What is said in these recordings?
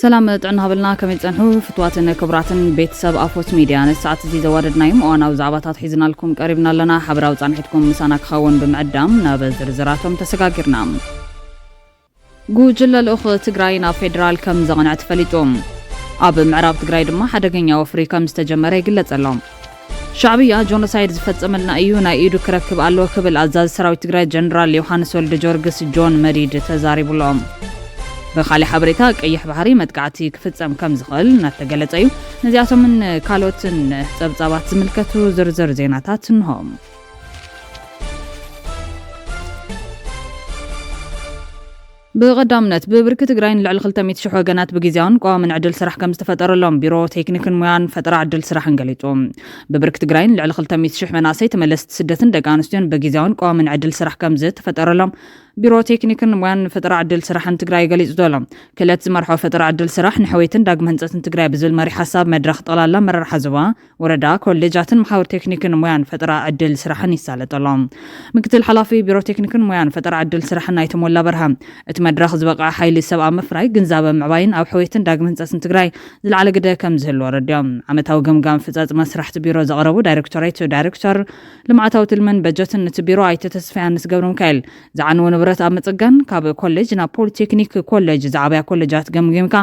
سلام ጥዕና ሃበልና ከመይ ፀንሑ ፍትዋትን ክብራትን ቤተሰብ ኣፎት ሚድያ ንሰዓት እዚ ዘዋደድናዮም እዋናዊ ዛዕባታት ሒዝናልኩም ቀሪብና ኣለና ሓበራዊ ጻንሒትኩም ምሳና ክኸውን ብምዕዳም ናብ ዝርዝራቶም ተሰጋጊርና ጉጅለ ልኡኽ ትግራይ ናብ ፌደራል ከም ዘቕንዕ ተፈሊጦም ኣብ ምዕራብ ትግራይ ድማ ሓደገኛ ወፍሪ ከም ዝተጀመረ ይግለጽ ኣሎ ሻዕብያ ጆኖሳይድ ዝፈጸመልና እዩ ናይ ኢዱ ክረክብ ኣሎ ክብል ኣዛዚ ሰራዊት ትግራይ ጀነራል ዮሃንስ ወልደ ጆርግስ ጆን መዲድ ተዛሪቡሎም بخالي حبريتا قيح بحري مدقعتي كفصم كم زخل نتغلص እዩ ነዚያቶምን ካልኦትን ጸብጻባት ዝምልከቱ ዝርዝር ዜናታት እንሆም بقدامنت ببرك تግራይን ልዕሊ 200 ሺህ ወገናት በጊዜውን ቋምን ዕድል ስራሕ ከም ዝተፈጠረሎም ቢሮ ቴክኒክን ሙያን ፈጠራ ዕድል ስራሕን ገሊጾም በብርክ ትግራይን ልዕሊ 200 ሺህ መናሰይ ተመለስቲ ስደትን ደቂ ኣንስትዮን በጊዜውን ቋምን ዕድል ስራሕ ከም ዝተፈጠረሎም ቢሮ ቴክኒክን ሙያን ፈጠራ ዕድል ስራሕን ትግራይ ገሊጹ ዶሎም ክለት ዝመርሖ ፈጠራ ዕድል ስራሕ ንሕወይትን ዳግም ህንጸትን ትግራይ ብዝብል መሪ ሓሳብ መድረኽ ጠቕላላ መራርሓ ዞባ ወረዳ ኮሌጃትን ማሕበር ቴክኒክን ሙያን ፈጠራ ዕድል ስራሕን ይሳለጠሎም ምክትል ሓላፊ ቢሮ ቴክኒክን ሙያን ፈጠራ ዕድል ስራሕን ናይተሞላ በርሃ እቲ መድረኽ ዝበቃ ሓይሊ ሰብኣ ምፍራይ ግንዛበ ምዕባይን ኣብ ሕወይትን ዳግም ህንጸትን ትግራይ ዝለዓለ ግደ ከም ዝህልዎ ረድዮም ዓመታዊ ገምጋም ፍጻጽ መስራሕቲ ቢሮ ዘቕረቡ ዳይሬክተር ልምዓታዊ ትልምን በጀትን እቲ ቢሮ ኣይተ ተስፋያንስ ገብረ ሚካኤል ዝዓነወ ንብረት ኣብ መጽገን ካብ ኮሌጅ ናብ ፖሊቴክኒክ ኮሌጅ ዝዓበያ ኮሌጃት ገምጊምካ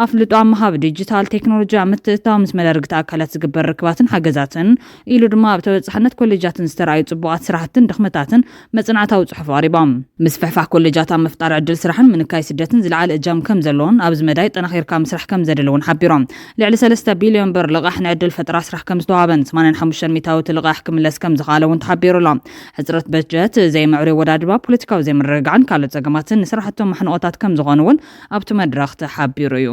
ኣፍልጦ ኣመሃብ ዲጂታል ቴክኖሎጂ ምትእታው ምስ መደርግቲ ኣካላት ዝግበር ርክባትን ሓገዛትን ኢሉ ድማ ኣብ ተበጻሕነት ኮሌጃትን ዝተራእዩ ጽቡቓት ስራሕትን ድኽመታትን መጽናዕታዊ ጽሑፍ ቀሪቦም ምስ ፍሕፋሕ ኮሌጃት ኣብ ምፍጣር ዕድል ስራሕን ምንካይ ስደትን ዝለዓለ እጃም ከም ዘለዎን ኣብዚ መዳይ ጠናኺርካ ምስራሕ ከም ዘድልውን ሓቢሮም ልዕሊ 3 ቢልዮን ብር ልቓሕ ንዕድል ፈጠራ ስራሕ ከም ዝተዋሃበን 85 ሚታዊ ልቓሕ ክምለስ ከም ዝኻለውን ተሓቢሩሎም ሕጽረት በጀት ዘይምዕሩይ ወዳድባ ፖለቲካዊ ዘይምርግጋዕን ካልኦት ዘገማትን ንስራሕቶም ማሕንቆታት ከም ዝኾኑውን ኣብቲ መድረኽ ተሓቢሩ እዩ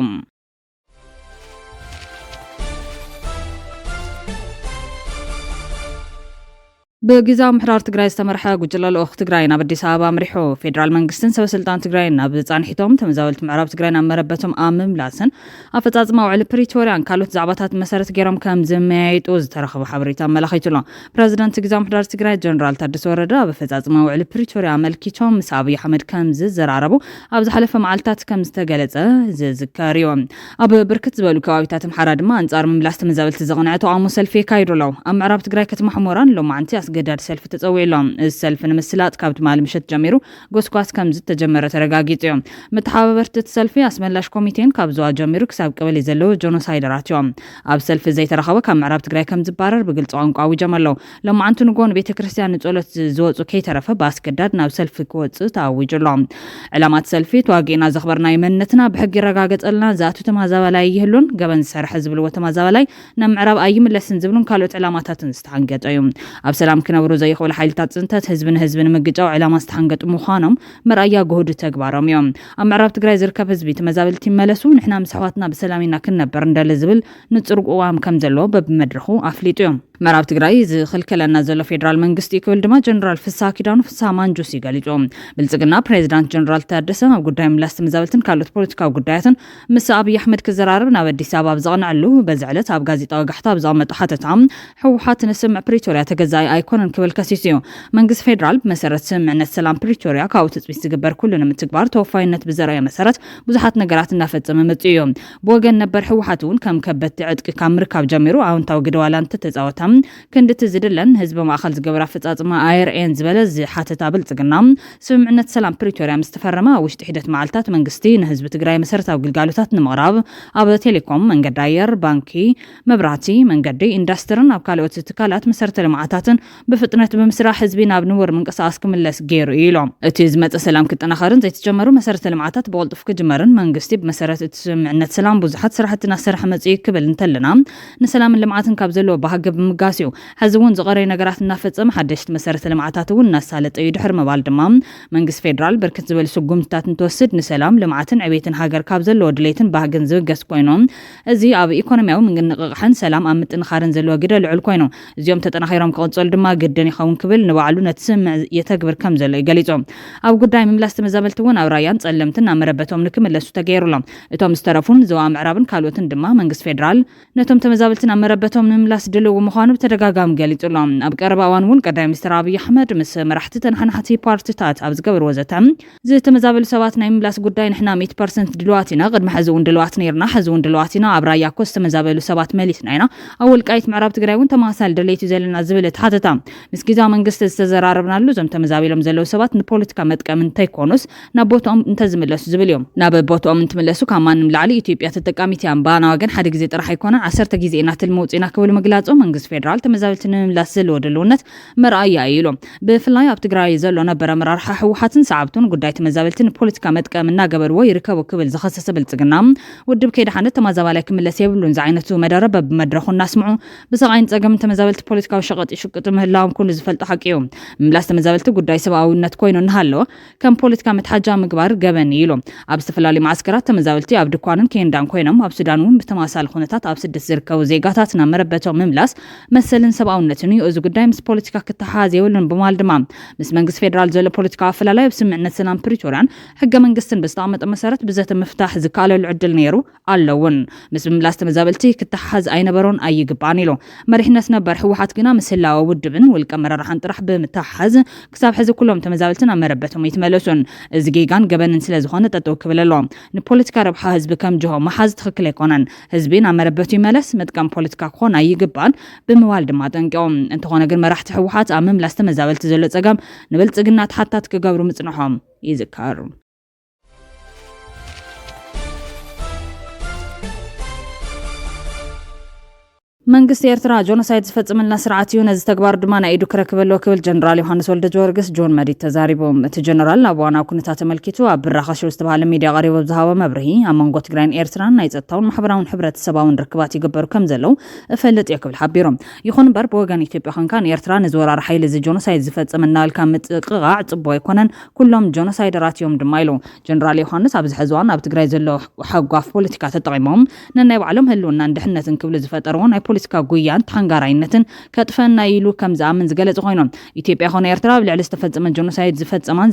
بجزاء محرار تجري استمرح جل الأخ تجري ناب أديس أبابا مريحو فيدرال منجستن سوى سلطان تجري ناب تصانحتهم تمزاولت معراب تجري ناب مربتهم آمم لاسن أفتاز موعد بريتوريان كالوت زعباتات مسارة جرام كام زميت وز ترخب حبريتا ملاخيتلو بريزيدنت جزاء محرار تجري جنرال تادس وردا بفتاز موعد بريتوريان ملكيتهم مسابي حمد كام زر عربو أبز حلف معلتات كام استجلت زكاريوم أب بركت زبالو كوابيتات محراد ما أنصار من بلاست مزاولت زغنعتو عمو سلفي كايرولو أم معراب تجري كتمحموران لو معنتي قدر سلف تتصويلهم السلف نمسلات كابت مال مشت جميرو غوسكواس كم زت تجمره ترغاغيتيوم متحابرت تسلفي اسملاش كوميتين كابزوا جميرو كساب قبل يزلو جونوسايدراتيوم اب سلف زي ترخبه كم معرب تግራይ كم زبارر بغلص ቋንቋዊ ጀመለው لما انت نغون ቤተ ክርስቲያን ጸሎት ዝወጹ ከይተረፈ ባስከዳድ ናብ ሰልፍ ክወጽ ታውጅሎም ዕላማት ሰልፊ ተዋጊና ዘخبرና ይመነትና ብሕጊ ረጋገጸልና ዛቱ ተማዛባላይ ይህሉን ገበን ሰርሕ ዝብልዎ ተማዛባላይ ናብ ምዕራብ ኣይምለስን ዝብሉን ካልኦት ዕላማታትን ዝተሓንገጠዩ ኣብ ሰላም كنبرو زي خول حيلتات سنتات حزبن مجጫው ዕላማ ዝተሓንገጡ ምዃኖም መርኣያ ጎህድ ተግባሮም እዮም ኣብ ምዕራብ ትግራይ ዝርከብ ህዝቢ ተመዛበልቲ ይመለሱ ንሕና ምስሕዋትና በሰላሚና ክንነበር እንዳለ ዝብል ንጽር ቋም ከም ዘሎ በብመድረኹ ኣፍሊጡ እዮም ምዕራብ ትግራይ ዝኽልከለና ዘሎ ፌደራል መንግስቲ ይክብል ድማ ጀነራል ፍሳ ኪዳኑ ፍሳ ማንጁስ ይገልጾም ብልጽግና ፕሬዝዳንት ጀነራል ታደሰ ኣብ ጉዳይ ምላስ ተመዛበልትን ካልኦት ፖለቲካዊ ጉዳያትን ምስ አብይ አሕመድ ክዘራረብ ናብ አዲስ አበባ ዝቕንዕሉ በዝዕለት ኣብ ጋዜጣዊ ጋሕታ ብዛመጡ ሓተታም ሕውሓት ንስምዕ ፕሪቶሪያ ተገዛይ ኣይኮነን ክብል ከሲስዩ መንግስት ፌደራል በመሰረት ስምዕነት ሰላም ፕሪቶሪያ ካብ ትጽቢት ዝግበር ኩሉን ምትግባር ተወፋይነት ብዘረየ መሰረት ብዙሓት ነገራት እናፈጸመ መጽዩ ብወገን ነበር ሕውሓቱን ከም ከበት ዕጥቂ ካብ ምርካብ ጀሚሩ ኣውንታዊ ግደዋላንተ ተጻወታ كندت زدلن حزب ማእኸል ዝገብራ ፍጻጽማ አይርኤን ዝበለ ዝሓተታ ብልጽግና ስምምዕነት ሰላም ፕሪቶሪያ ምስተፈረማ ውሽጢ ሂደት ማዓልታት መንግስቲ ንህዝቢ ትግራይ መሰረታዊ ግልጋሎታት ንምቕራብ ኣብ ቴሌኮም መንገዲ ኣየር ባንኪ መብራህቲ መንገዲ ኢንዱስትሪን ኣብ ካልኦት ትካላት መሰረተ ልምዓታትን ብፍጥነት ብምስራሕ ህዝቢ ናብ ንቡር ምንቅስቓስ ክምለስ ገይሩ ኢሎም እቲ ዝመጸ ሰላም ክጠናኸርን ዘይተጀመሩ መሰረተ ልምዓታት ብቕልጡፍ ክጅመርን መንግስቲ ብመሰረት እቲ ስምምዕነት ሰላም ብዙሓት ስራሕትና ስራሕ መጽይ ክብል እንተለና ንሰላምን ልምዓትን ካብ ዘለዎ ባህገ ጋሲው حزبون زغري نغرات نافصم حدشت مسرت لمعاتاتون نسالط يدحر مبال دمام منግስት ፌደራል በርከት ዝበል ስጉምታት እንተወስድ ንሰላም ልምዓትን ዕቤትን ሃገር ካብ ዘሎ ድሌትን ባህግን ዝገስ ኮይኖም እዚ ኣብ ኢኮኖሚያዊ ምንቅቕሓን ሰላም ኣብ ምጥንኻርን ዘሎ ግደ ልዑል ኮይኑ እዚኦም ተጠናኺሮም ክቕጽል ድማ ግድን ይኸውን ክብል ንባዕሉ ነትስምዕ የተግብር ከም ዘሎ ይገልጾም ኣብ ጉዳይ ምምላስ ተመዛበልቲ እውን ኣብ ራያን ጸለምትን ኣመረበቶም ንክምለሱ ተገይሩሎም እቶም ዝተረፉን ዘዋ ምዕራብን ካልኦትን ድማ መንግስት ፌደራል ነቶም ተመዛበልትን ኣመረበቶም ንምምላስ ድልው ምዃኑ ምዃኑ ብተደጋጋሚ ገሊጹሎም ኣብ ቀረባ እዋን እውን ቀዳማይ ሚኒስትር አብይ አሕመድ ምስ መራሕቲ ተናሓናሕቲ ፓርቲታት ኣብ ዝገበርዎ ዘተ ዝተመዛበሉ ሰባት ናይ ምምላስ ጉዳይ ንሕና 100% ድልዋት ኢና ቅድሚ ሕዚ እውን ድልዋት ነርና ሕዚ እውን ድልዋት ኢና ኣብ ራያ ኮ ዝተመዛበሉ ሰባት መሊስና ኢና ኣብ ወልቃይት ምዕራብ ትግራይ እውን ተመሳሳሊ ድሌት ዘለና ዝብል ተሓተታ ምስ ግዝያዊ መንግስቲ ዝተዘራረብናሉ ዞም ተመዛቢሎም ዘለዉ ሰባት ንፖለቲካ መጥቀም እንተይኮኑስ ናብ ቦታኦም እንተዝምለሱ ዝብል እዮም ናብ ቦታኦም እንትምለሱ ካብ ማንም ላዕሊ ኢትዮጵያ ተጠቃሚት እያ ባና ወገን ሓደ ግዜ ጥራሕ ኣይኮነን 10 ግዜ ኢና ትልመውፅና ክብሉ መግላጾም መንግስቲ ፌደራል ተመዛበልቲ ንምምላስ ዘለዎ ድልውነት መርኣያ እዩ ብፍላይ ኣብ ትግራይ ዘሎ ነበረ መራርሓ ህወሓትን ሰዓብቱን ጉዳይ ተመዛበልቲ ንፖለቲካ መጥቀም እናገበርዎ ይርከቡ ክብል ዝኸሰሰ ብልጽግና ውድብ ከይዳ ሓነት ተመዛባላይ ክምለስ የብሉን ዝዓይነቱ መደረብ በመድረኹ እናስምዑ ብሰቃይን ጸገም ተመዛበልቲ ፖለቲካዊ ሸቐጥ ይሽቅጡ ምህላዎም ኩሉ ዝፈልጡ ሓቂ እዩ ምምላስ ተመዛበልቲ ጉዳይ ሰብኣውነት ኮይኑ እናሃለወ ከም ፖለቲካ መትሓጃ ምግባር ገበን ኢሉ ኣብ ዝተፈላለዩ ማዕስከራት ተመዛበልቲ ኣብ ድኳንን ኬንዳን ኮይኖም ኣብ ሱዳን እውን ብተመሳሳሊ ኩነታት ኣብ ስደት ዝርከቡ ዜጋታት ናብ መረበቶም ምምላስ መሰልን ሰብኣውነትን እዩ እዚ ጉዳይ ምስ ፖለቲካ ክትሓዝ የብሉን በማል ድማ ምስ መንግስቲ ፌደራል ዘሎ ፖለቲካዊ ኣፈላላይ ኣብ ስምምዕነት ሰላም ፕሪቶሪያን ሕገ መንግስትን ብዝተቐመጠ መሰረት ብዘተ ምፍታሕ ዝከኣለሉ ዕድል ነይሩ ኣለውን ምስ ምምላስ ተመዛበልቲ ክትሓዝ ኣይነበሮን ኣይግባን ኢሉ መሪሕነት ነበር ህወሓት ግና ምስ ህላወ ውድብን ውልቀ መራርሓን ጥራሕ ብምትሓዝ ክሳብ ሕዚ ኩሎም ተመዛበልትን ኣብ መረበቶም ይትመለሱን እዚ ጌጋን ገበንን ስለ ዝኾነ ጠጠው ክብል ኣሎ ንፖለቲካ ረብሓ ህዝቢ ከም ጅሆ መሓዝ ትኽክል ኣይኮነን ህዝቢ ናብ መረበቱ ይመለስ መጥቀም ፖለቲካ ክኾን ኣይግባን ብምባል ድማ ጠንቂቖም እንተኾነ ግን መራሕቲ ህወሓት ኣብ ምምላስ ተመዛበልቲ ዘሎ ጸገም ንብልጽግና ተሓታት ክገብሩ ምጽንሖም ይዝከር መንግስቲ ኤርትራ ጆኖሳይድ ዝፈጽምልና ስርዓት እዩ ነዚ ተግባር ድማ ናይ ኢዱ ክረክበሎ ክብል ጀነራል ዮሃንስ ወልደ ጀወርግስ ጆን መዲድ ተዛሪቦም እቲ ጀነራል ኣብ ዋናው ኩነታት ተመልኪቱ ኣብ ብራኸሽ ዝተባሃለ ሚድያ ቀሪቡ ዝሃቦ መብርሂ ኣብ መንጎ ትግራይን ኤርትራን ናይ ጸጥታውን ማሕበራውን ሕብረተሰባውን ርክባት ይግበሩ ከም ዘለው እፈልጥ እየ ክብል ሓቢሮም ይኹን እምበር ብወገን ኢትዮጵያ ኮንካ ንኤርትራ ንዝወራሪ ሓይሊ እዚ ጆኖሳይድ ዝፈጽም እናበልካ ምጥቅቓዕ ጽቡቕ ኣይኮነን ኩሎም ጆኖሳይደራት እዮም ድማ ኢሉ ጀነራል ዮሃንስ ኣብ ዝሕዚ እዋን ኣብ ትግራይ ዘሎ ሓጓፍ ፖለቲካ ተጠቒሞም ነናይ ባዕሎም ህልውና እንድሕነትን ክብሉ ዝፈጠርዎ ናይ ፖለቲካ ጉያን ተንጋራይነትን ከጥፈና ኢሉ ከም ዝኣምን ዝገለጽ ኮይኖም ኢትዮጵያ ኾነ ኤርትራ ኣብ ልዕሊ ዝተፈጸመ ጆኖሳይድ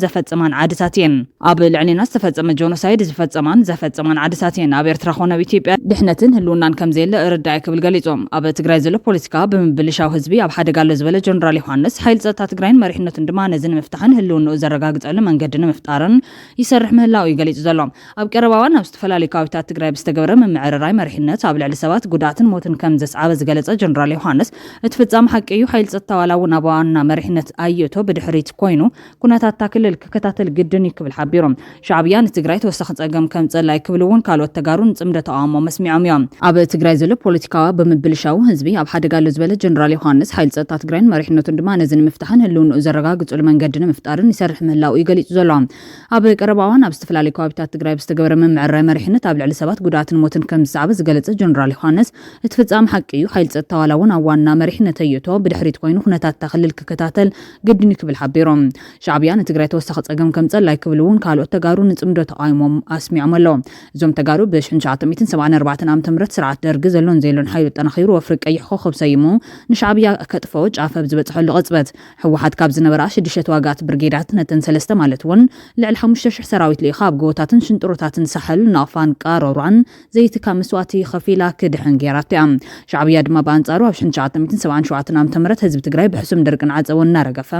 ዘፈጸማን ዓድታት እየን ኣብ ልዕሊና ዝተፈጸመ ጆኖሳይድ ዘፈጸማን ዓድታት እየን ኣብ ኤርትራ ኾነ ኣብ ኢትዮጵያ ድሕነትን ህልውናን ከም ዘየለ እርዳእ ክብል ገሊጾም ኣብ ትግራይ ዘሎ ፖለቲካ ብምብልሻው ህዝቢ ኣብ ሓደጋ ኣሎ ዝበለ ጀነራል ዮሃንስ ሓይል ጸጥታ ትግራይን መሪሕነቱን ድማ ነዚ ንምፍታሕን ህልውንኡ ዘረጋግጸሉ መንገዲ ንምፍጣርን ይሰርሕ ምህላው እዩ ገሊጹ ዘሎ ኣብ ቀረባ እዋን ኣብ ዝተፈላለዩ ከባቢታት ትግራይ ብዝተገበረ ምምዕርራይ መሪሕነት ኣብ ልዕሊ ሰባት ጉዳትን ሞትን ከም ዘስዓበ ዝገለጸ ጀነራል ዮሃንስ እቲ ፍጻመ ሓቂ እዩ ሓይል ጸጥታ ዋላ እውን ኣብ ዋና መሪሕነት ኣየቶ ብድሕሪት ኮይኑ ኩነታት ክልል ክከታተል ግድን ይክብል ሓቢሮም ሻዕብያ ንትግራይ ተወሳኺ ጸገም ከም ጸላይ ክብል እውን ካልኦት ተጋሩን ጽምደ ተቃውሞ መስሚዖም እዮም ኣብ ትግራይ ዘሎ ፖለቲካዋ ብምብልሻው ህዝቢ ኣብ ሓደጋ ኣሎ ዝበለ ጀነራል ዮሃንስ ሓይል ጸጥታ ትግራይን መሪሕነቱን ድማ ነዚ ንምፍታሕን ህልውንኡ ዘረጋግጽሉ መንገዲ ንምፍጣርን ይሰርሕ ምህላው እዩ ገሊጹ ዘሎ ኣብ ቀረባ እዋን ኣብ ዝተፈላለዩ ከባቢታት ትግራይ ብዝተገበረ ምምዕርራይ መሪሕነት ኣብ ልዕሊ ሰባት ጉዳትን ሞትን ከም ዝስዓበ ዝገለጸ ጀነራል ዮሃንስ እቲ ፍጻመ ሓቂ እዩ ሓይል ጸጥታ ዋላ እውን ኣብ ዋና መሪሕነት ኣየቶ ብድሕሪት ኮይኑ ኩነታት ክልል ክከታተል ግድን ይክብል ሓቢሮም ሻዕብያ ንትግራይ ተወሳኺ ጸገም ከም ጸላይ ክብል እውን ካልኦት ተጋሩ ንጽምዶ ተቃይሞም ኣስሚዖም ኣለዎ እዞም ተጋሩ ብ1974 ዓ.ም ስርዓት ደርጊ ዘሎን ዘይሎን ሓይሉ ጠናኺሩ ወፍሪ ቀይሕ ኮኸብ ሰይሙ ንሻዕብያ ከጥፎ ጫፍ ዝበጽሐሉ ቅጽበት ህወሓት ካብ ዝነበራ 6 ዋጋት ብርጌዳት ነተን 3 ማለት እውን ልዕሊ 5000 ሰራዊት ልኢኻ ኣብ ጎቦታትን ሽንጥሮታትን ሳሕል ናፋን ቃሮሯን ዘይትካ መስዋዕቲ ከፊላ ክድሕን ጌራት እያ ሻዕብያ ድማ በአንጻሩ ኣብ 1977 ዓ.ም ህዝቢ ትግራይ ብሕሱም ደርቅን ዓፀውን እናረገፈ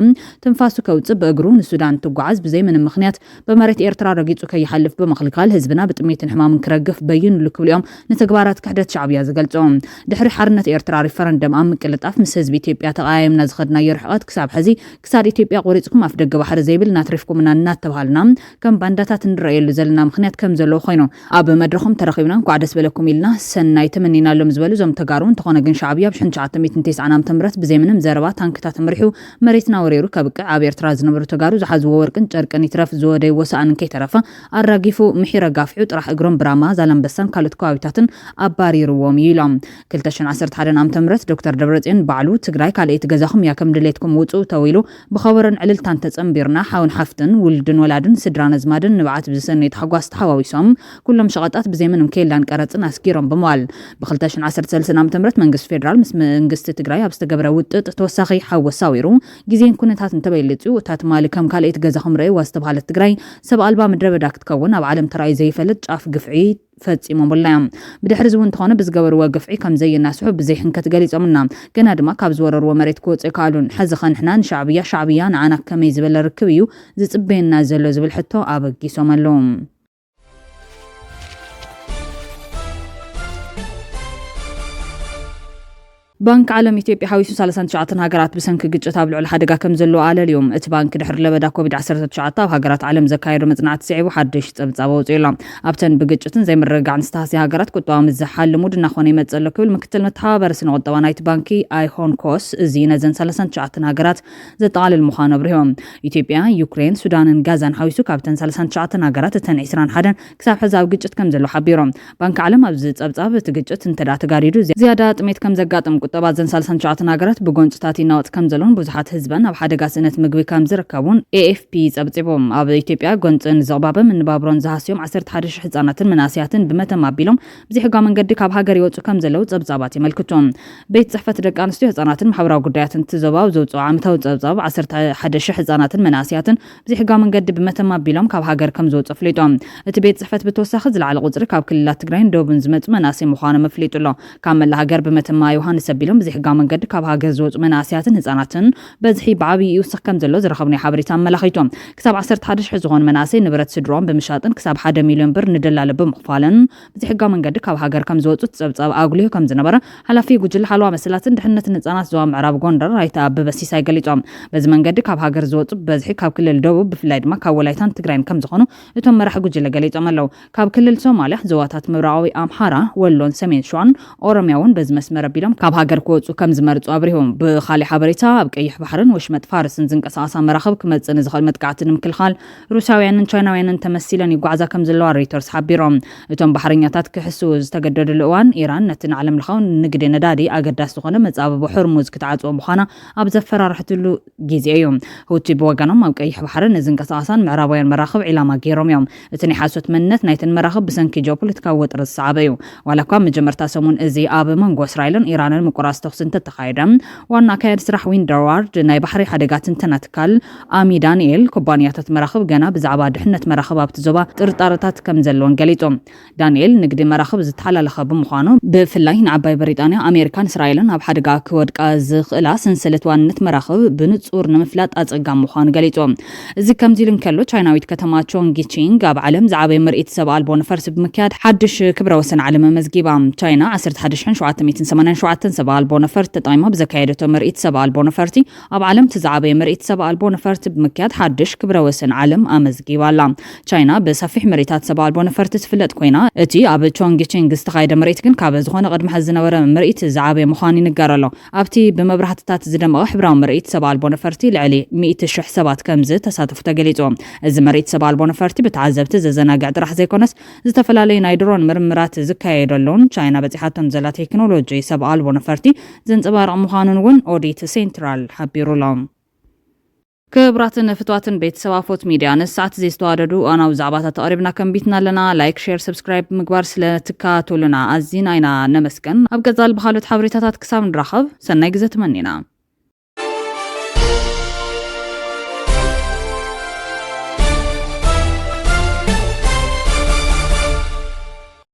ትንፋሱ ከውጽእ በእግሩ ንሱዳን ትጓዓዝ ብዘይ ምንም ምኽንያት በመሬት ኤርትራ ረጊጹ ከይሓልፍ በመኽልካል ህዝብና ብጥሜትን ሕማምን ክረግፍ በይንሉ ክብልዮም ንተግባራት ክሕደት ሻዕብያ ዝገልጾም ድሕሪ ሓርነት ኤርትራ ሪፈረንደም ኣብ ምቅልጣፍ ምስ ህዝቢ ኢትዮጵያ ተቃያይምና ዝኸድናዮ ርሕቀት ክሳብ ሕዚ ክሳድ ኢትዮጵያ ቆሪጽኩም ኣፍ ደገ ባሕሪ ዘይብል ናትሪፍኩምና እናተባሃልና ከም ባንዳታት እንረኣየሉ ዘለና ምኽንያት ከም ዘለዎ ኮይኑ ኣብ መድረኹም ተረኺብና እንኳዕ ደስ በለኩም ኢልና ሰናይ ተመኒናሎም ዝበሉ ዞም ተጋሩ እንተኾነ ግን ሻዕብያ ብ1990 ዓ.ም ብዘይ ምንም ዘረባ ታንክታት መሪሑ መሬትና ወሪሩ ከብቅዕ ኣብ ኤርትራ ዝነበሩ ተጋሩ ዝሓዝዎ ወርቅን ጨርቅን ይትረፍ ዝወደይ ወሳእን ከይተረፈ ኣራጊፉ ምሒረ ጋፊዑ ጥራሕ እግሮም ብራማ ዛላምበሳን ካልኦት ከባቢታትን ኣባሪርዎም ኢሎም 2011 ዓ.ም ዶክተር ደብረጽዮን ባዕሉ ትግራይ ካልአይቲ ገዛኹም ያ ከም ድሌትኩም ውፅኡ ተዊሉ ብኸበረን ዕልልታን ተጸምቢርና ሓውን ሓፍትን ውልድን ወላድን ስድራን ኣዝማድን ንብዓት ብዝሰነይ ተሓጓስ ተሓዋዊሶም ኩሎም ሸቐጣት ብዘይ ምንም ከይላን ቀረጽን ኣስጊሮም ብምዋል ብ2013 ዓ.ም መንግስት ፌደራል ምስ መንግስት ትግራይ ኣብ ዝተገብረ ውጥጥ ተወሳኺ ሓወሳዊሩ ግዜን ኩነታት እንተበይልጹ ታትማሊ ከም ካልእት ገዛኹም ርአይ ዋስተባሃለ ትግራይ ሰብ ኣልባ ምድረ በዳ ክትከውን ኣብ ዓለም ተራይ ዘይፈልጥ ጫፍ ግፍዒ ፈጺሞም ብላዮም ብድሕሪ ዝውን ተኾነ ብዝገበርዎ ግፍዒ ከም ዘይናስሑ ብዘይሕንከት ገሊጾምና ገና ድማ ካብ ዝወረርዎ መሬት ክወጽእ ካሉን ሕዚ ኸንሕና ሻዕብያ ንዓና ከመይ ዝበለ ርክብ እዩ ዝጽበየና ዘሎ ዝብል ሕቶ ኣበጊሶም ኣለዉ ባንክ ዓለም ኢትዮጵያ ሓዊሱ 39 ሃገራት ብሰንኪ ግጭት ኣብ ልዕሊ ሓደጋ ከም ዘለዎ ኣለልዮም እቲ ባንክ ድሕሪ ለበዳ ኮቪድ-19 ኣብ ሃገራት ዓለም ዘካየዶ መጽናዕቲ ስዒቡ ሓድሽ ጸብጻብ ኣውፂኡ ኣሎ ኣብተን ብግጭትን ዘይምርግጋዕን ዝተሃስያ ሃገራት ቁጠባ ምዝሓል ልሙድ እናኾነ ይመጽእ ኣሎ ክብል ምክትል መተሓባበሪ ስነ ቁጠባ ናይቲ ባንኪ ኣይሆን ኮስ እዚ ነዘን 39 ሃገራት ዘጠቓልል ምዃኑ ኣብሪሆም ኢትዮጵያ ዩክሬን ሱዳንን ጋዛን ሓዊሱ ካብተን 39 ሃገራት እተን 21 ክሳብ ሕዚ ኣብ ግጭት ከም ዘሎ ሓቢሮም ባንክ ዓለም ኣብዚ ጸብጻብ እቲ ግጭት እንተዳ ተጋዲዱ ዝያዳ ጥሜት ከም ዘጋጥም ቁጠባ ዘን 39 ሃገራት ብጎንጭታት ይናወጥ ከም ዘሎን ብዙሓት ህዝበን ኣብ ሓደጋ ስእነት ምግቢ ከም ዝርከቡን AFP ጸብጺቦም ኣብ ኢትዮጵያ ጎንጽን ዘቕባበ ምንባብሮን ዝሃስዮም 11,000 ህጻናትን መናስያትን ብመተማ ኣቢሎም ብዘይሕጋዊ መንገዲ ካብ ሃገር ይወጹ ከም ዘለው ጸብጻባት ይመልክቶም ቤት ጽሕፈት ደቂ ኣንስትዮ ህጻናትን ማሕበራዊ ጉዳያትን ትዘባው ዘውጽኦ ዓመታዊ ጸብጻብ 11,000 ህጻናትን መናስያትን ብዘይሕጋዊ መንገዲ ብመተማ ኣቢሎም ካብ ሃገር ከም ዝወጹ ፍሊጦም እቲ ቤት ጽሕፈት ብተወሳኺ ዝለዓለ ቁጽሪ ካብ ክልላት ትግራይን ደቡብን ዝመጹ መናስይ ምዃኖም ኣፍሊጡ ኣሎ ካብ መላ ሃገር ብመተማ ዮሃንስ ኣቢሎም ብዘይሕጋዊ መንገዲ ካብ ሃገር ዝወጹ መናስያትን ህጻናትን በዝሒ ብዓብዪ ይውስኽ ከም ዘሎ ዝረኸብናይ ሓበሬታ ኣመላኺቶም ክሳብ 11,000 ዝኾኑ መናስይ ንብረት ስድሮኦም ብምሻጥን ክሳብ 1 ሚልዮን ብር ንደላለ ብምኽፋልን ብዘይሕጋዊ መንገዲ ካብ ሃገር ከም ዝወጹ ጸብጻብ ኣጉልሁ ከም ዝነበረ ሓላፊ ጉጅለ ሓለዋ መሰላትን ድሕነትን ህጻናት ዞባ ምዕራብ ጎንደር ኣይተ ኣበበ ሲሳይ ገሊጾም በዚ መንገዲ ካብ ሃገር ዝወጹ በዝሒ ካብ ክልል ደቡብ ብፍላይ ድማ ካብ ወላይታን ትግራይን ከም ዝኾኑ እቶም መራሒ ጉጅለ ገሊጾም ኣለዉ ካብ ክልል ሶማልያ ዞባታት ምብራቃዊ ኣምሓራ ወሎን ሰሜን ሸዋን ኦሮምያውን በዚ መስመር ኣቢሎም ካብ ሃገር ክወጹ ከም ዝመርጹ ኣብሪሆም ብኻሊእ ሓበሬታ ኣብ ቀይሕ ባሕርን ወሽመጥ ፋርስን ዝንቀሳቐሳ መራኸብ ክመጽእ ንዝኽእል መጥቃዕቲ ንምክልኻል ሩሳውያንን ቻይናውያንን ተመሲለን ይጓዓዛ ከም ዘለዋ ሬተርስ ሓቢሮም እቶም ባሕረኛታት ክሕስው ዝተገደዱሉ እዋን ኢራን ነቲ ንዓለም ለኻዊ ንግዲ ነዳዲ ኣገዳሲ ዝኾነ መጻበቢ ሕርሙዝ ክትዓጽዎ ምዃና ኣብ ዘፈራርሕትሉ ግዜ እዩ ሁቲ ብወገኖም ኣብ ቀይሕ ባሕርን ዝንቀሳቐሳን ምዕራባውያን መራኸብ ዒላማ ገይሮም እዮም እቲ ናይ ሓሶት መንነት ናይተን መራኸብ ብሰንኪ ጂኦፖለቲካዊ ውጥረት ዝሰዓበ እዩ ዋላ እኳ መጀመርታ ሰሙን እዚ ኣብ መንጎ እስራኤልን ኢራንን ምቁራጽ ተኽሲ እንተተኻየደ ዋና ኣካያዲ ስራሕ ዊንደርዋርድ ናይ ባሕሪ ሓደጋት ትንተና ትካል ኣሚ ዳንኤል ኩባንያታት መራኸብ ገና ብዛዕባ ድሕነት መራኸብ ኣብቲ ዞባ ጥርጣረታት ከም ዘለዎን ገሊጾም ዳንኤል ንግዲ መራኸብ ዝተሓላለኸ ብምዃኑ ብፍላይ ንዓባይ ብሪጣንያ ኣሜሪካን እስራኤልን ኣብ ሓደጋ ክወድቃ ዝኽእላ ሰንሰለት ዋንነት መራኸብ ብንጹር ንምፍላጥ ኣጸጋም ምዃኑ ገሊጾም እዚ ከምዚ ኢሉ እንከሎ ቻይናዊት ከተማ ቾንግቺንግ ኣብ ዓለም ዝዓበየ ምርኢት ሰብ ኣልቦ ነፈርቲ ብምክያድ ሓድሽ ክብረ ወሰን ዓለም መዝጊባ ቻይና 11,787 ሰብ ኣልቦ ነፈርቲ ተጠቂማ ብዘካየደቶ ምርኢት ሰብ ኣልቦ ነፈርቲ ኣብ ዓለም ትዝዓበየ ምርኢት ሰብ ኣልቦ ነፈርቲ ብምክያድ ሓድሽ ክብረ ወሰን ዓለም ኣመዝጊባ ኣላ ቻይና ብሰፊሕ ምርኢታት ሰብ ኣልቦ ነፈርቲ ትፍለጥ ኮይና እቲ ኣብ ቾንግቺንግ ዝተኻየደ ምርኢት ግን ካብ ዝኾነ ቅድሚ ሕዚ ዝነበረ ምርኢት ዝዓበየ ምዃኑ ይንገር ኣሎ ኣብቲ ብመብራህትታት ዝደመቐ ሕብራዊ ምርኢት ሰብ ኣልቦ ነፈርቲ ልዕሊ 100,000 ሰባት ከምዝ ተሳተፉ ተገሊጾም እዚ ምርኢት ሰብ ኣልቦ ነፈርቲ ብተዓዘብቲ ዘዘናግዕ ጥራሕ ዘይኮነስ ዝተፈላለዩ ናይ ድሮን ምርምራት ዝካየደሉን ቻይና በፂሓቶም ዘላ ቴክኖሎጂ ሰብ ኣልቦ ነፈርቲ ዘንጸባርቕ ምዃኑን እውን ኦዲት ሴንትራል ሓቢሩሎም ክብራትን ፍትዋትን ቤተሰብ ኣፎት ሚድያ ንሰዓት ዝተዋደዱ ኣናው ዛዕባታት ተቐሪብና ከንቢትና ኣለና ላይክ ሼር ሰብስክራይብ ምግባር ስለትካተሉና ኣዝና ኢና ነመስገን ኣብ ገዛል ብኻልኦት ሓበሬታታት ክሳብ ንራኸብ ሰናይ ግዜ ትመኒና